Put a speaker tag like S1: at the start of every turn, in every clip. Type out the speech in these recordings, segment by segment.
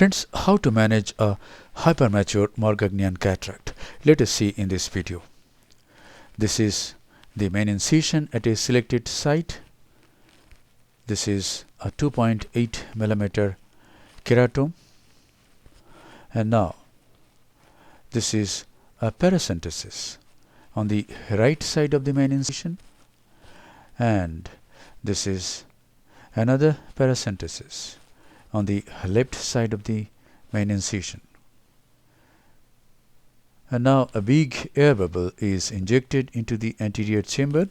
S1: Friends, how to manage a hypermature Morgagnian cataract? Let us see in this video. This is the main incision at a selected site. This is a 2.8 mm keratome. And now, this is a paracentesis on the right side of the main incision. And this is another paracentesis on the left side of the main incision. And now a big air bubble is injected into the anterior chamber,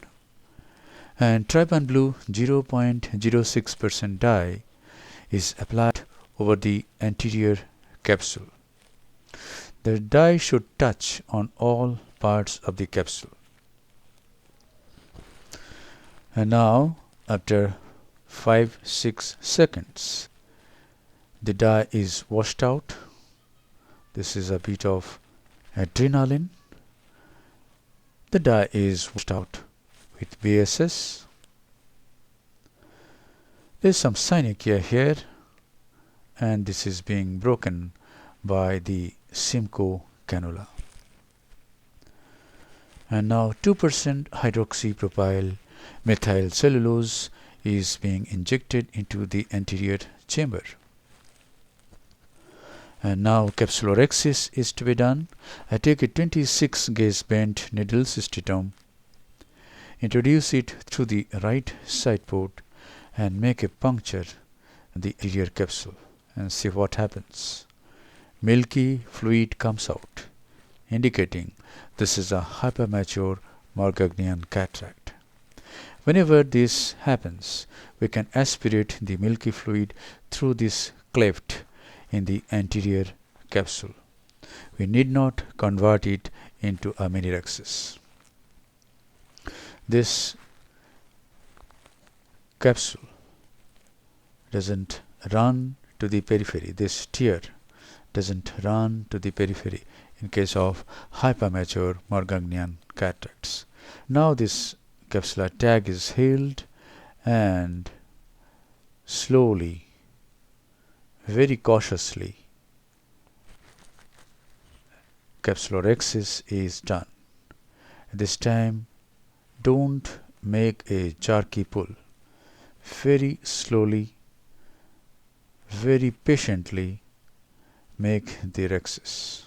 S1: and trypan blue 0.06% dye is applied over the anterior capsule. The dye should touch on all parts of the capsule. And now, after 5-6 seconds, the dye is washed out. This is a bit of adrenaline. The dye is washed out with BSS. There is some synechia here, and this is being broken by the Simcoe cannula. And now 2% hydroxypropyl methyl cellulose is being injected into the anterior chamber. And now Capsulorhexis is to be done. I take a 26 gauge bent needle cystitome, introduce it through the right side port, and make a puncture in the anterior capsule and see what happens. Milky fluid comes out, indicating this is a hypermature Morgagnian cataract. Whenever this happens, we can aspirate the milky fluid through this cleft in the anterior capsule. We need not convert it into a mini-rhexis. This capsule doesn't run to the periphery. This tear doesn't run to the periphery in case of hypermature Morgagnian cataracts. Now this capsular tag is healed, and slowly, very cautiously, Capsulorhexis is done. This time, don't make a jerky pull. Very slowly, very patiently make the rhexis.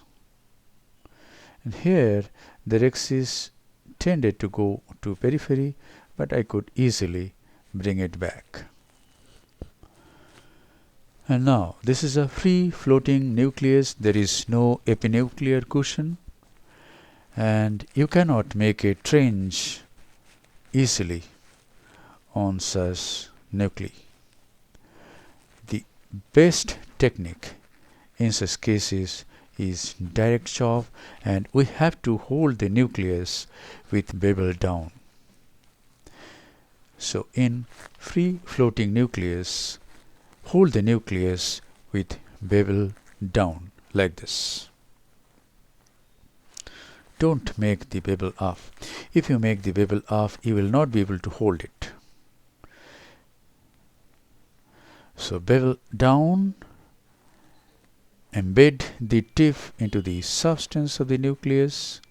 S1: And here, the rhexis tended to go to periphery, but I could easily bring it back. And now, this is a free floating nucleus. There is no epinuclear cushion, and you cannot make a trench easily on such nuclei. The best technique in such cases is direct chop, and we have to hold the nucleus with bevel down. So in free floating nucleus, hold the nucleus with bevel down like this. Don't make the bevel up. If you make the bevel up, you will not be able to hold it. So bevel down, embed the tip into the substance of the nucleus,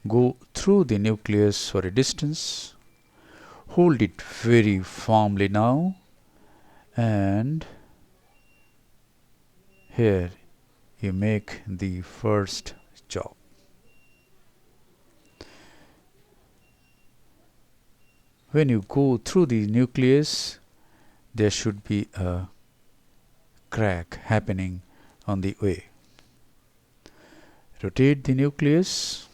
S1: go through the nucleus for a distance, hold it very firmly now, and here you make the first chop. When you go through the nucleus, there should be a crack happening on the way. Rotate the nucleus.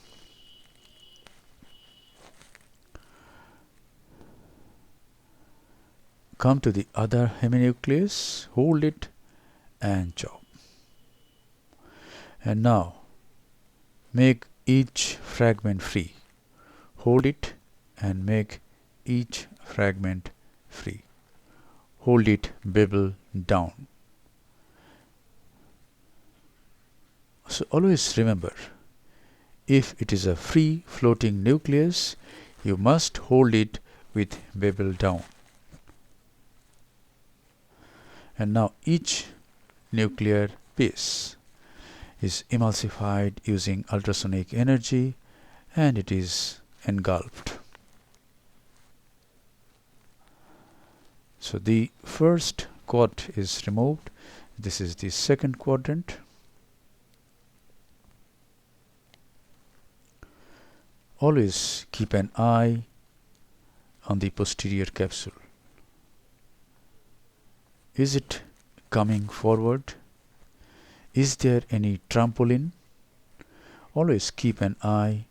S1: Come to the other heminucleus, hold it and chop. And now make each fragment free. Hold it and make each fragment free. Hold it bevel down. So always remember, if it is a free floating nucleus, you must hold it with bevel down. And now each nuclear piece is emulsified using ultrasonic energy, and it is engulfed. So the first quad is removed. This is the second quadrant. Always keep an eye on the posterior capsule. Is it coming forward? Is there any trampoline? Always keep an eye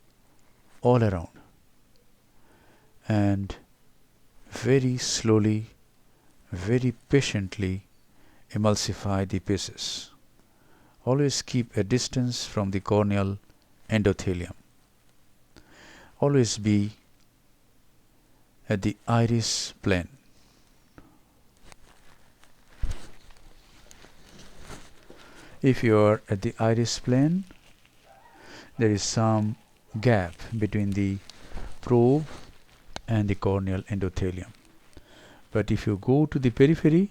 S1: all around and very slowly, very patiently emulsify the pieces. Always keep a distance from the corneal endothelium. Always be at the iris plane. If you are at the iris plane, there is some gap between the probe and the corneal endothelium. But if you go to the periphery,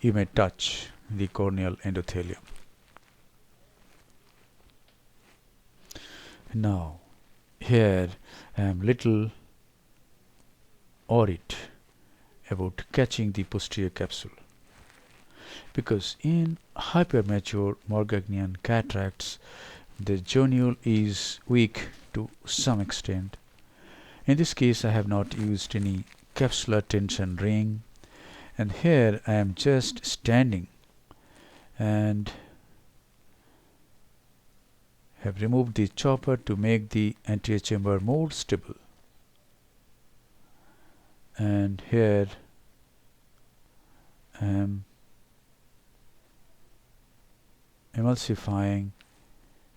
S1: you may touch the corneal endothelium. Now, here I am little worried about catching the posterior capsule, because in hypermature Morgagnian cataracts, the zonule is weak to some extent. In this case, I have not used any capsular tension ring, and here I am just standing and have removed the chopper to make the anterior chamber more stable. And here I am emulsifying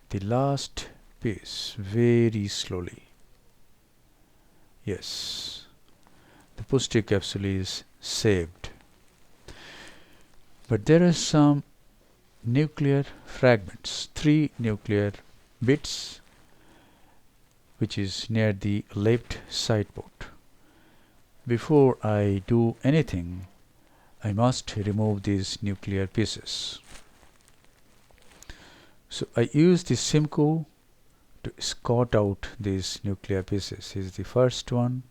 S1: the last piece very slowly. Yes, the posterior capsule is saved. But there are some nuclear fragments, 3 nuclear bits, which is near the left side port. Before I do anything, I must remove these nuclear pieces. So I use the Simcoe to escort out these nuclear pieces. This is the first one,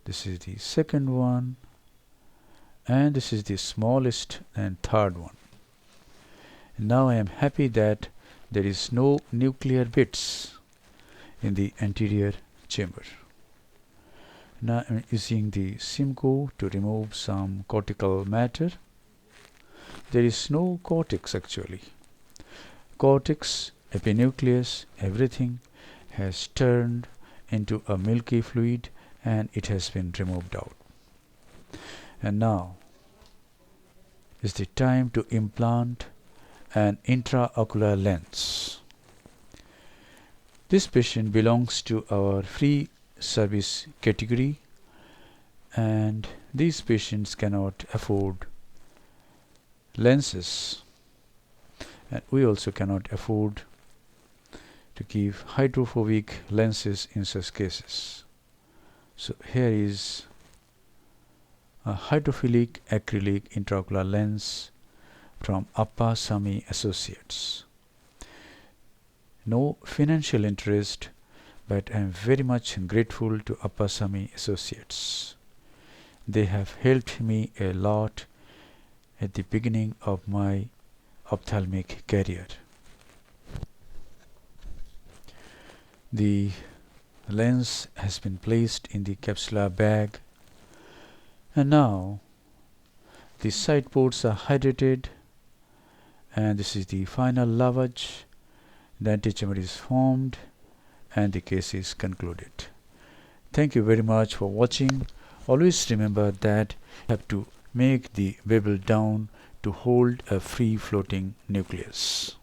S1: this is the second one, and this is the smallest and third one. Now I am happy that there is no nuclear bits in the anterior chamber. Now I am using the Simcoe to remove some cortical matter. There is no cortex actually. Cortex, epinucleus, everything has turned into a milky fluid and it has been removed out. And now is the time to implant an intraocular lens. This patient belongs to our free service category, and these patients cannot afford lenses, and we also cannot afford to give hydrophobic lenses in such cases. So here is a hydrophilic acrylic intraocular lens from Appasamy Associates. No financial interest, but I am very much grateful to Appasamy Associates. They have helped me a lot at the beginning of my ophthalmic career. The lens has been placed in the capsular bag, and now the side ports are hydrated, and this is the final lavage. The anterior chamber is formed and the case is concluded. Thank you very much for watching. Always remember that you have to make the bevel down to hold a free floating nucleus.